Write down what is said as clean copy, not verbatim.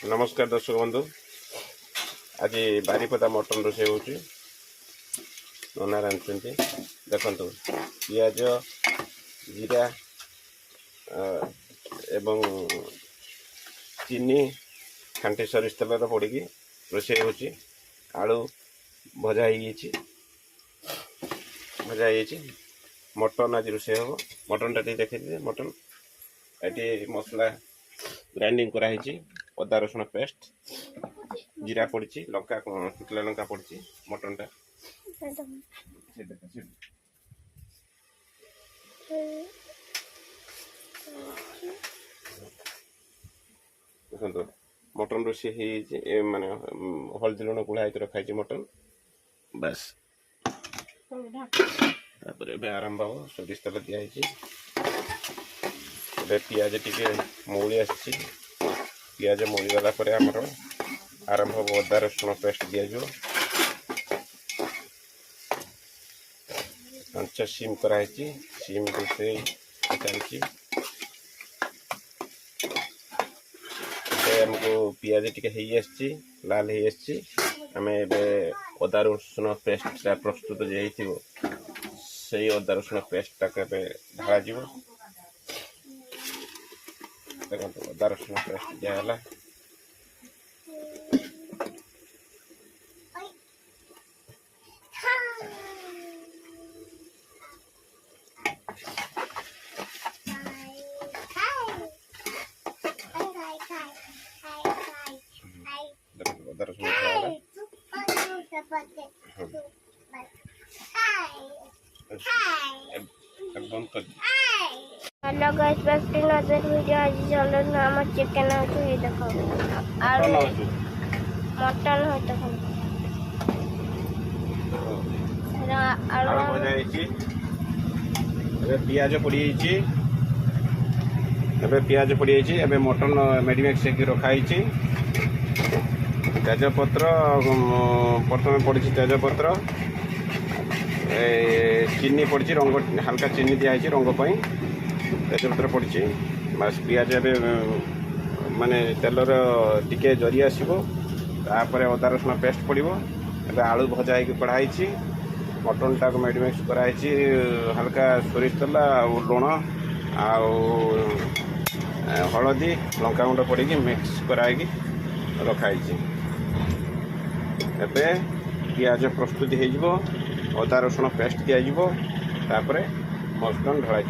नमस्कार दर्शक बंधु, आज बारीपदा मटन रोषे हो नना रांधुंट देखु पियाज जीरा एवं चीनी खांटी सरिष तेल पड़ रोषे हो आलू भजा मटन आज रोषे हम मटन टा देखिए मटन ये मसला ग्राइंडिंग कराई अदा रसुण पेस्ट जीरा पड़ी लंका शुखला लंका पड़ी मटन टा देखो मटन रोषे माने हल्दी लुण गुड़ा रखाई मटन बस आरंभ हम सोरिष तेल दिखाई पियाज टिके मौली आसी पियाज मौली गला आमर आरंभ हम अदा रसुण पेस्ट दिज्व कंचा सीम कराई सीम रोषे चलती हमको पियाज टिके लाल आम अदा रसुण पेस्ट प्रस्तुत जो से अदा रसुण पेस्ट ढाला देखो अदा रसुण पेस्ट दिगला अदा रसुण बंद कर hello guys back to another video. आज चलो ना हम चिकन होतो ये देखो और मटन होतो आलू भजा पियाज पड़ी पियाज पड़ी मटन मेडिमेक्स रखाई तेजपत्र प्रथम पड़ी तेजपत्र चीनी पड़ी रंग हल्का चीनी दिखाई रंगपाई तेजपत्र पड़ी बस पियाज माने तेलर टिके जरी आसो तापर अदा रसुण पेस्ट पड़ो आलू भजा हो कढ़ाई मटन टाक मेडिमेक्स कराई हल्का सोरिष तेल लुण हलदी लंका गुंड पड़ी मिक्स कराई रखाई पियाज प्रस्तुत हो अदा रसुण पेस्ट दिज्व मटन ढल